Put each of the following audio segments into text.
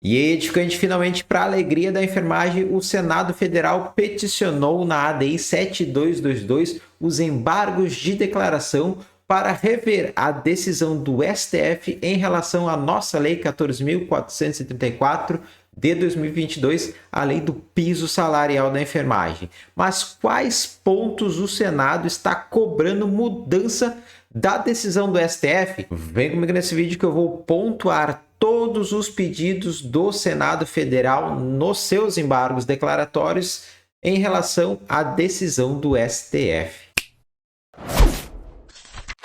E aí, edificante, finalmente, para a alegria da enfermagem, o Senado Federal peticionou na ADI 7222 os embargos de declaração para rever a decisão do STF em relação à nossa Lei 14.434 de 2022, a lei do piso salarial da enfermagem. Mas quais pontos o Senado está cobrando mudança da decisão do STF? Vem comigo nesse vídeo que eu vou pontuar todos os pedidos do Senado Federal nos seus embargos declaratórios em relação à decisão do STF.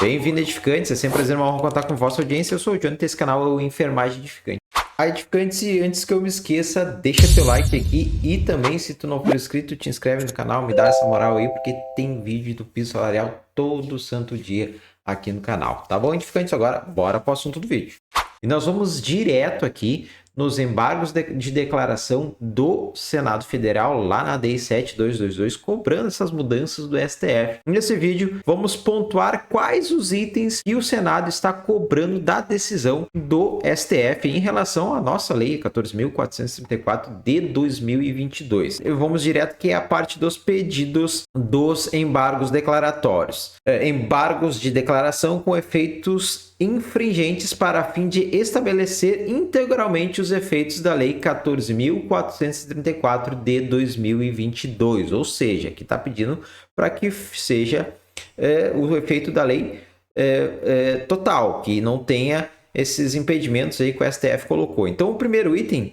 Bem-vindo, edificantes, é sempre um prazer, uma honra contar com vossa audiência. Eu sou o Johnny, esse canal é o Enfermagem Edificante. Edificantes, e antes que eu me esqueça, deixa teu like aqui e também, se tu não for inscrito, te inscreve no canal, me dá essa moral aí, porque tem vídeo do piso salarial todo santo dia aqui no canal, tá bom, edificantes? Agora, bora para o assunto do vídeo. E nós vamos direto aqui nos embargos de declaração do Senado Federal, lá na ADI 7222, cobrando essas mudanças do STF. Nesse vídeo, vamos pontuar quais os itens que o Senado está cobrando da decisão do STF em relação à nossa Lei 14.434 de 2022. E vamos direto que é a parte dos pedidos dos embargos declaratórios. Embargos de declaração com efeitos infringentes para fim de estabelecer integralmente os efeitos da Lei 14.434 de 2022, ou seja, que está pedindo para que seja o efeito da lei total, que não tenha esses impedimentos aí que o STF colocou. Então, o primeiro item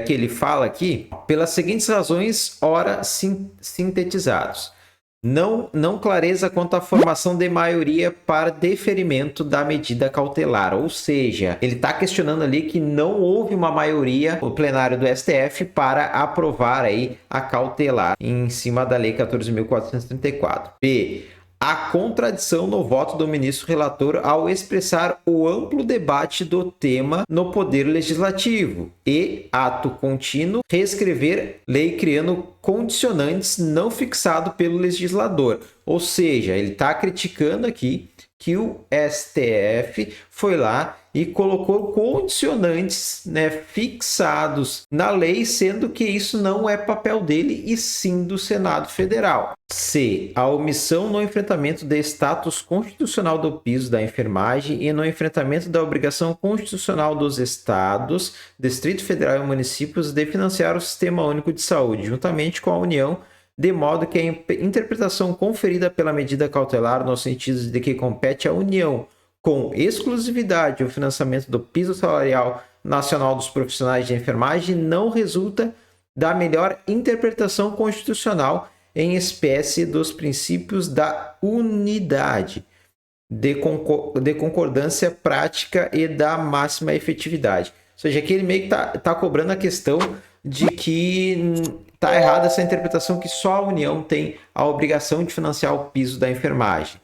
que ele fala aqui, pelas seguintes razões, ora sintetizados. Não clareza quanto à formação de maioria para deferimento da medida cautelar, ou seja, ele está questionando ali que não houve uma maioria no plenário do STF para aprovar aí a cautelar em cima da Lei 14.434. B. A contradição no voto do ministro relator ao expressar o amplo debate do tema no Poder Legislativo e, ato contínuo, reescrever lei criando condicionantes não fixado pelo legislador. Ou seja, ele está criticando aqui que o STF foi lá e colocou condicionantes, fixados na lei, sendo que isso não é papel dele e sim do Senado Federal. C. A omissão no enfrentamento do status constitucional do piso da enfermagem e no enfrentamento da obrigação constitucional dos estados, Distrito Federal e municípios de financiar o Sistema Único de Saúde, juntamente com a União, de modo que a interpretação conferida pela medida cautelar, no sentido de que compete à União, com exclusividade, o financiamento do piso salarial nacional dos profissionais de enfermagem, não resulta da melhor interpretação constitucional em espécie dos princípios da unidade, de concordância prática e da máxima efetividade. Ou seja, aqui ele meio que tá cobrando a questão de que está errada essa interpretação que só a União tem a obrigação de financiar o piso da enfermagem.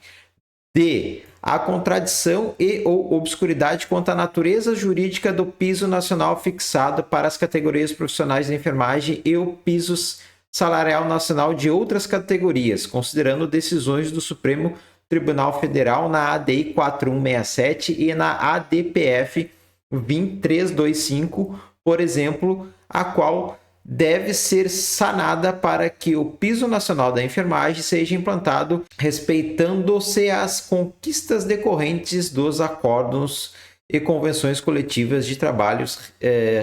D. A contradição e ou obscuridade quanto à natureza jurídica do piso nacional fixado para as categorias profissionais de enfermagem e o piso salarial nacional de outras categorias, considerando decisões do Supremo Tribunal Federal na ADI 4167 e na ADPF 2325, por exemplo, a qual deve ser sanada para que o piso nacional da enfermagem seja implantado respeitando-se as conquistas decorrentes dos acordos e convenções coletivas de trabalhos,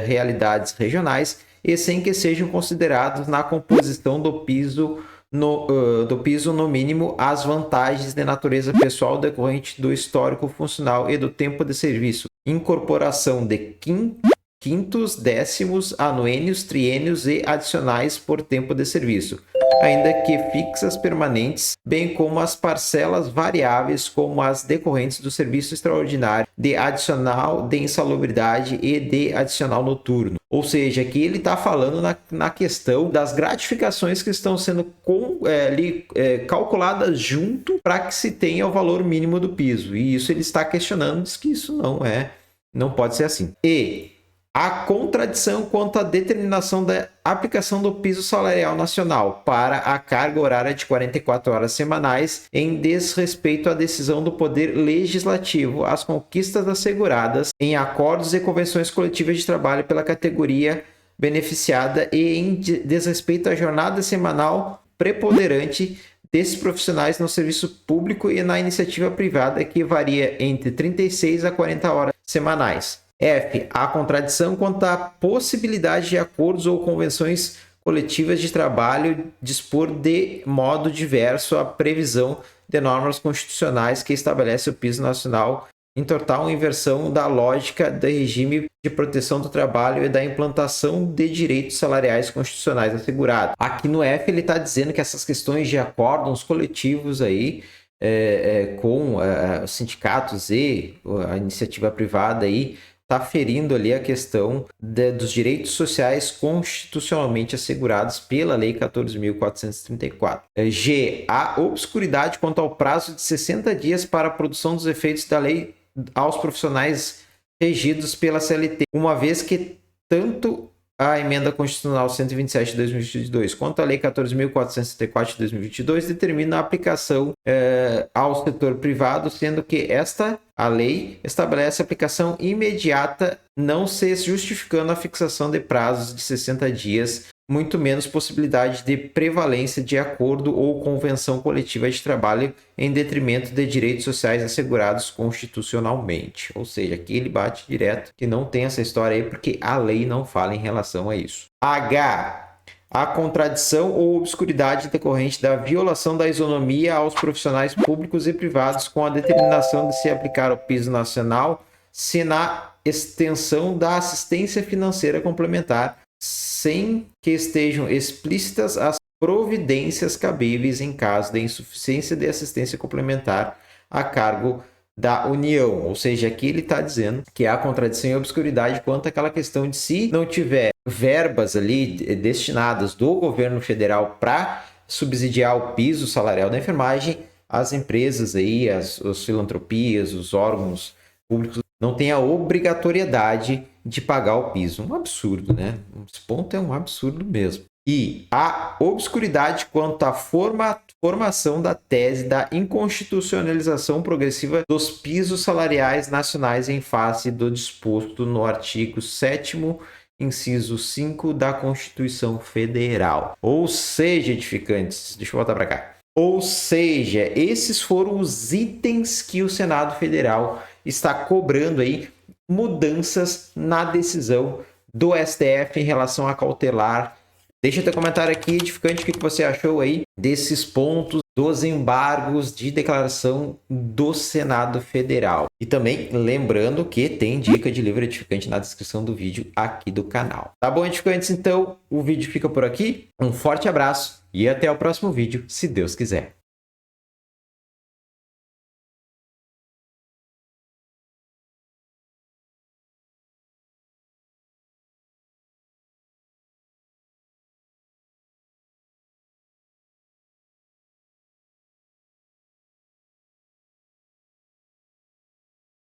realidades regionais, e sem que sejam considerados na composição do piso no mínimo as vantagens de natureza pessoal decorrente do histórico funcional e do tempo de serviço, incorporação de quintos, décimos, anuênios, triênios e adicionais por tempo de serviço, ainda que fixas permanentes, bem como as parcelas variáveis, como as decorrentes do serviço extraordinário, de adicional de insalubridade e de adicional noturno. Ou seja, aqui ele está falando na questão das gratificações que estão sendo calculadas junto para que se tenha o valor mínimo do piso. E isso ele está questionando, diz que isso não pode ser assim. E A contradição quanto à determinação da aplicação do piso salarial nacional para a carga horária de 44 horas semanais em desrespeito à decisão do Poder Legislativo, às conquistas asseguradas em acordos e convenções coletivas de trabalho pela categoria beneficiada e em desrespeito à jornada semanal preponderante desses profissionais no serviço público e na iniciativa privada, que varia entre 36 a 40 horas semanais. F. A contradição quanto à possibilidade de acordos ou convenções coletivas de trabalho dispor de modo diverso a previsão de normas constitucionais que estabelece o piso nacional, em total inversão da lógica do regime de proteção do trabalho e da implantação de direitos salariais constitucionais assegurados. Aqui no F ele está dizendo que essas questões de acordos coletivos aí com os sindicatos e a iniciativa privada aí está ferindo ali a questão dos direitos sociais constitucionalmente assegurados pela Lei 14.434. G. A obscuridade quanto ao prazo de 60 dias para a produção dos efeitos da lei aos profissionais regidos pela CLT, uma vez que tanto a Emenda Constitucional 127 de 2022 quanto a Lei 14.464 de 2022 determina a aplicação ao setor privado, sendo que a lei estabelece aplicação imediata, não se justificando a fixação de prazos de 60 dias, muito menos possibilidade de prevalência de acordo ou convenção coletiva de trabalho em detrimento de direitos sociais assegurados constitucionalmente. Ou seja, aqui ele bate direto que não tem essa história aí porque a lei não fala em relação a isso. H. A contradição ou obscuridade decorrente da violação da isonomia aos profissionais públicos e privados com a determinação de se aplicar o piso nacional se na extensão da assistência financeira complementar, sem que estejam explícitas as providências cabíveis em caso de insuficiência de assistência complementar a cargo da União. Ou seja, aqui ele está dizendo que há contradição e obscuridade quanto àquela questão de se não tiver verbas ali destinadas do governo federal para subsidiar o piso salarial da enfermagem, as empresas aí, as filantropias, os órgãos públicos não têm a obrigatoriedade de pagar o piso. Um absurdo, né? Esse ponto é um absurdo mesmo. E a obscuridade quanto à formação da tese da inconstitucionalização progressiva dos pisos salariais nacionais em face do disposto no artigo 7º, inciso 5 da Constituição Federal. Ou seja, edificantes, deixa eu voltar para cá. Ou seja, esses foram os itens que o Senado Federal está cobrando aí mudanças na decisão do STF em relação a cautelar. Deixa teu comentário aqui, edificante, o que você achou aí desses pontos dos embargos de declaração do Senado Federal. E também lembrando que tem dica de livro edificante na descrição do vídeo aqui do canal. Tá bom, edificantes? Então o vídeo fica por aqui. Um forte abraço e até o próximo vídeo, se Deus quiser.